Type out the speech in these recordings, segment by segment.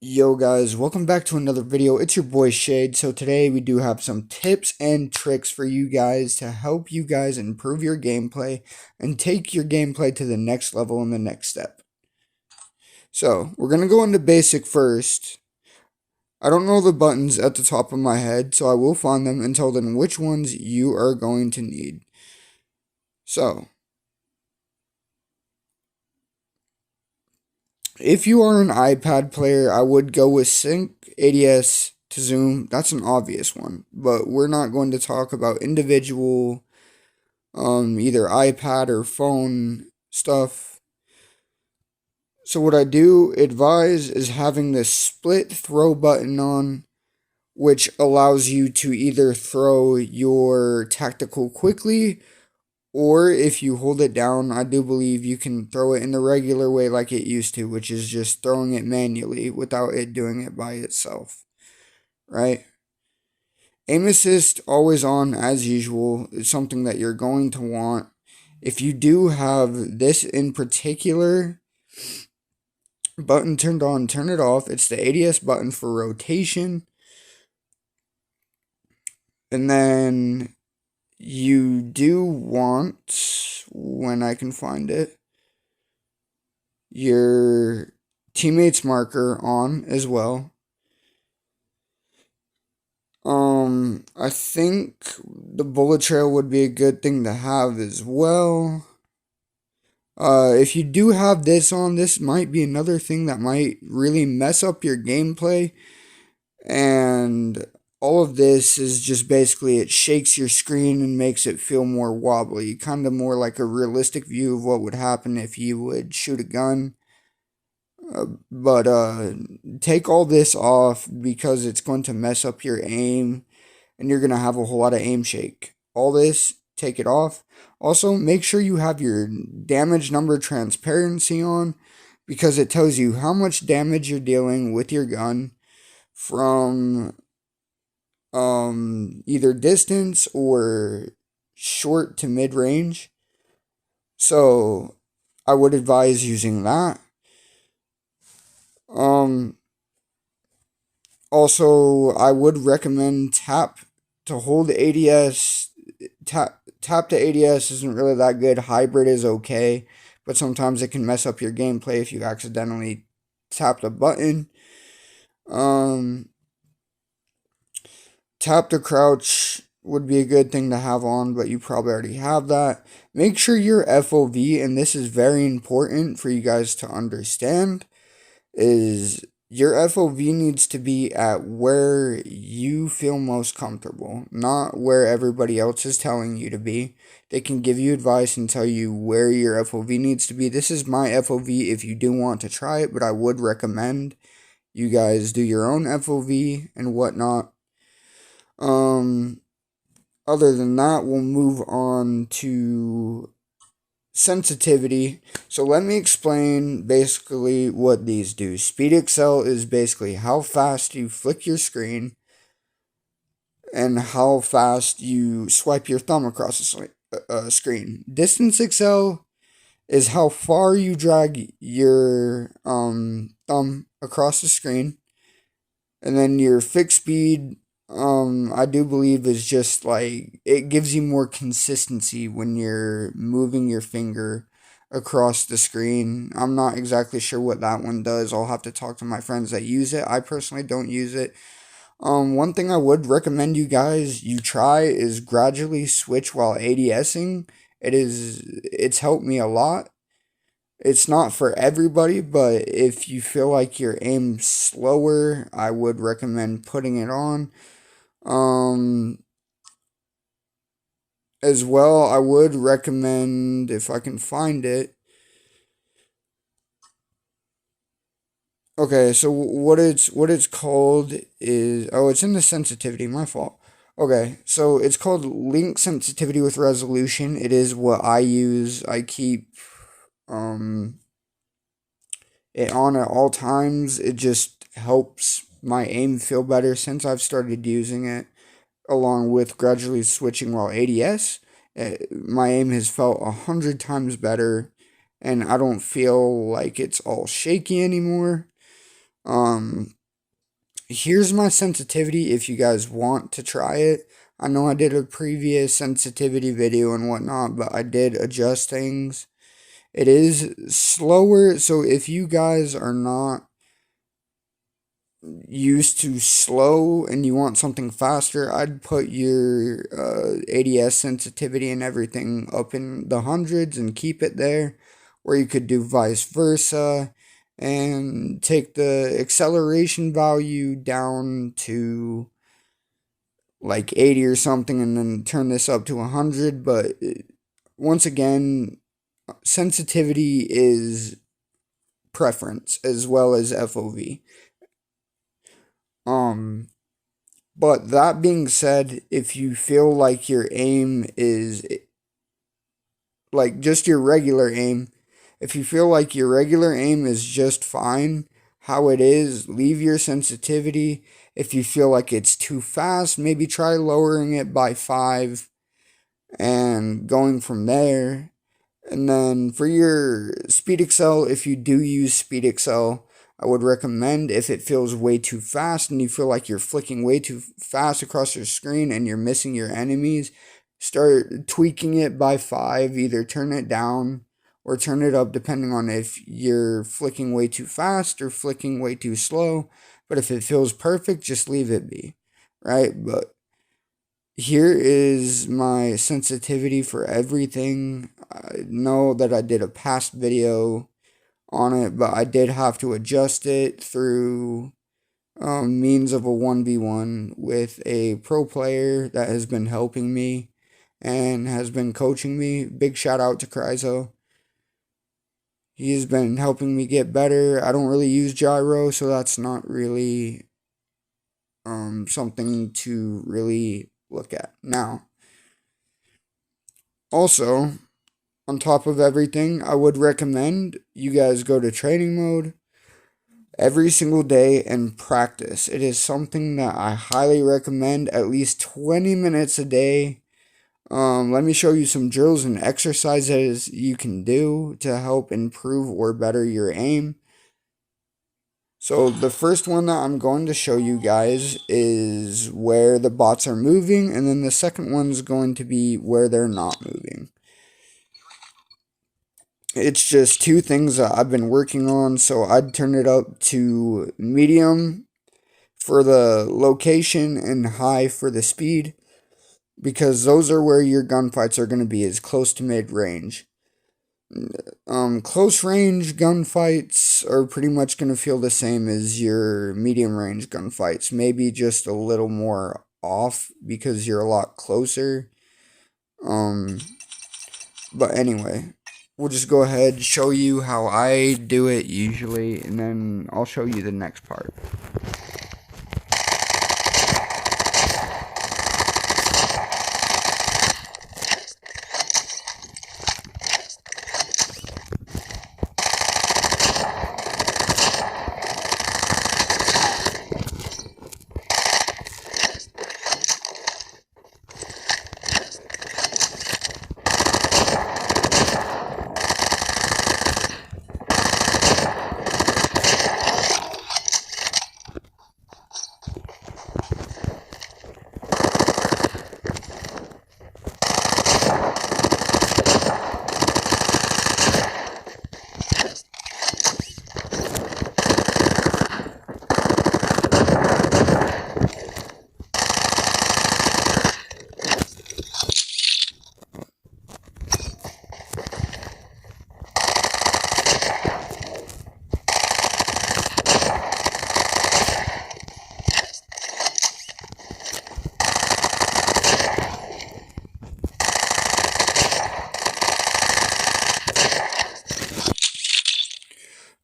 Yo guys, welcome back to another video. It's your boy Shade. So today we do have some tips and tricks for you guys to help you guys improve your gameplay and take your gameplay to the next level and the next step. So we're going to go into basic first. I don't know the buttons at the top of my head, so I will find them and tell them which ones you are going to need. So, if you are an iPad player, I would go with sync, ADS to zoom. That's an obvious one, but we're not going to talk about individual either iPad or phone stuff. So what I do advise is having this split throw button on, which allows you to either throw your tactical quickly, or if you hold it down, I do believe you can throw it in the regular way like it used to, which is just throwing it manually without it doing it by itself, right? Aim assist always on as usual is something that you're going to want. If you do have this in particular button turned on, turn it off. It's the ADS button for rotation. And then you do want, when I can find it, your teammates marker on as well. I think the bullet trail would be a good thing to have as well. If you do have this on, this might be another thing that might really mess up your gameplay. And all of this is just basically it shakes your screen and makes it feel more wobbly, kind of more like a realistic view of what would happen if you would shoot a gun. But take all this off because it's going to mess up your aim and you're going to have a whole lot of aim shake. All this, take it off. Also, make sure you have your damage number transparency on because it tells you how much damage you're dealing with your gun from either distance or short to mid range. So I would advise using that. Also, I would recommend tap to hold ADS. Tap to ADS isn't really that good. Hybrid is okay, but sometimes it can mess up your gameplay if you accidentally tap the button. Tap to crouch would be a good thing to have on, but you probably already have that. Make sure your FOV, and this is very important for you guys to understand, is your FOV needs to be at where you feel most comfortable, not where everybody else is telling you to be. They can give you advice and tell you where your FOV needs to be. This is my FOV if you do want to try it, but I would recommend you guys do your own FOV and whatnot. Other than that, we'll move on to sensitivity. So let me explain basically what these do. Speed Excel is basically how fast you flick your screen and how fast you swipe your thumb across the screen. Distance Excel is how far you drag your thumb across the screen. And then your fixed speed, I do believe is just like it gives you more consistency when you're moving your finger across the screen. I'm not exactly sure what that one does. I'll have to talk to my friends that use it. I personally don't use it. One thing I would recommend you guys you try is gradually switch while ADSing. It's helped me a lot. It's not for everybody, but if you feel like your aim's slower, I would recommend putting it on. Um, as well, I would recommend, if I can find it. Okay, so what it's called is, oh, it's in the sensitivity, my fault. Okay, so it's called link sensitivity with resolution. It is what I use. I keep um it on at all times. It just helps my aim feel better since I've started using it, along with gradually switching while ADS. My aim has felt 100 times better, and I don't feel like it's all shaky anymore. Here's my sensitivity if you guys want to try it. I know I did a previous sensitivity video and whatnot, but I did adjust things. It is slower, so if you guys are not used to slow and you want something faster, I'd put your ADS sensitivity and everything up in the hundreds and keep it there. Or you could do vice versa and take the acceleration value down to like 80 or something and then turn this up to 100. But once again, sensitivity is preference as well as FOV. But that being said, if you feel like your aim is like just your regular aim, if you feel like your regular aim is just fine how it is, leave your sensitivity. If you feel like it's too fast, maybe try lowering it by 5 and going from there. And then for your speed excel, if you do use speed excel, I would recommend if it feels way too fast and you feel like you're flicking way too fast across your screen and you're missing your enemies, start tweaking it by 5, either turn it down or turn it up depending on if you're flicking way too fast or flicking way too slow. But if it feels perfect, just leave it be, right? But here is my sensitivity for everything. I know that I did a past video on it, but I did have to adjust it through means of a 1v1 with a pro player that has been helping me and has been coaching me. Big shout out to Kryzo. He's been helping me get better. I don't really use gyro, so that's not really something to really look at. Now, also, on top of everything, I would recommend you guys go to training mode every single day and practice. It is something that I highly recommend, at least 20 minutes a day. Let me show you some drills and exercises you can do to help improve or better your aim. So the first one that I'm going to show you guys is where the bots are moving, and then the second one is going to be where they're not moving. It's just two things that I've been working on, so I'd turn it up to medium for the location and high for the speed, because those are where your gunfights are going to be, is close to mid-range. Close range gunfights are pretty much going to feel the same as your medium range gunfights, maybe just a little more off because you're a lot closer. But anyway, we'll just go ahead and show you how I do it usually, and then I'll show you the next part.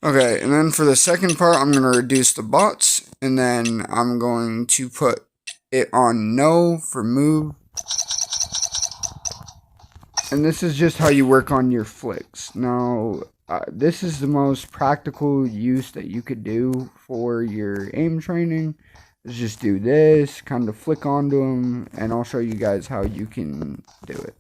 Okay, and then for the second part, I'm going to reduce the bots, and then I'm going to put it on no for move. And this is just how you work on your flicks. Now, this is the most practical use that you could do for your aim training. Is just do this, kind of flick onto them, and I'll show you guys how you can do it.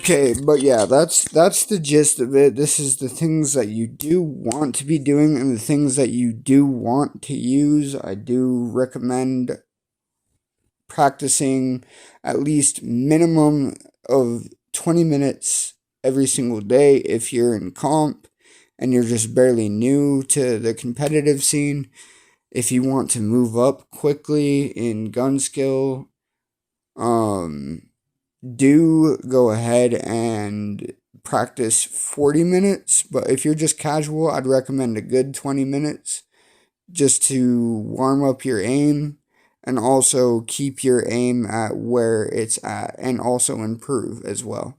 Okay, but yeah, that's the gist of it. This is the things that you do want to be doing and the things that you do want to use. I do recommend practicing at least minimum of 20 minutes every single day if you're in comp and you're just barely new to the competitive scene. If you want to move up quickly in gun skill, do go ahead and practice 40 minutes. But if you're just casual, I'd recommend a good 20 minutes just to warm up your aim and also keep your aim at where it's at and also improve as well.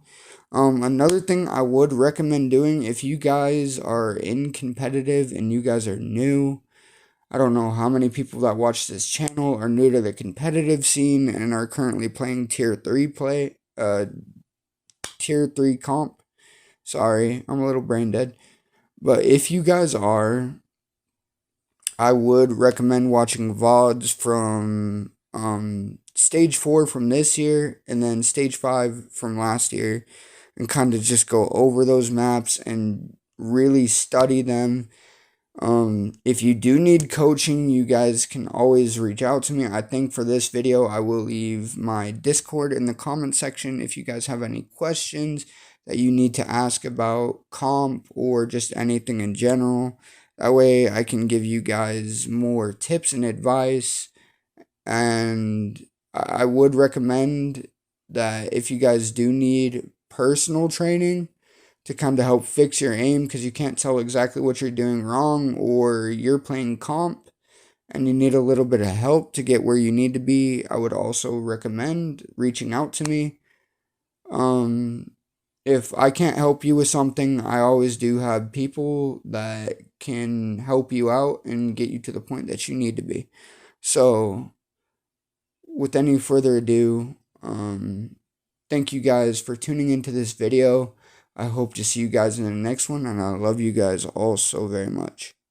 Another thing I would recommend doing if you guys are in competitive and you guys are new, I don't know how many people that watch this channel are new to the competitive scene and are currently playing tier 3 comp. Sorry, I'm a little brain dead. But if you guys are, I would recommend watching VODs from stage 4 from this year and then stage 5 from last year and kind of just go over those maps and really study them. If you do need coaching, you guys can always reach out to me. I think for this video, I will leave my Discord in the comment section if you guys have any questions that you need to ask about comp or just anything in general. That way I can give you guys more tips and advice. And I would recommend that if you guys do need personal training to kind of help fix your aim because you can't tell exactly what you're doing wrong or you're playing comp and you need a little bit of help to get where you need to be, I would also recommend reaching out to me. If I can't help you with something, I always do have people that can help you out and get you to the point that you need to be. So, with any further ado, thank you guys for tuning into this video. I hope to see you guys in the next one, and I love you guys all so very much.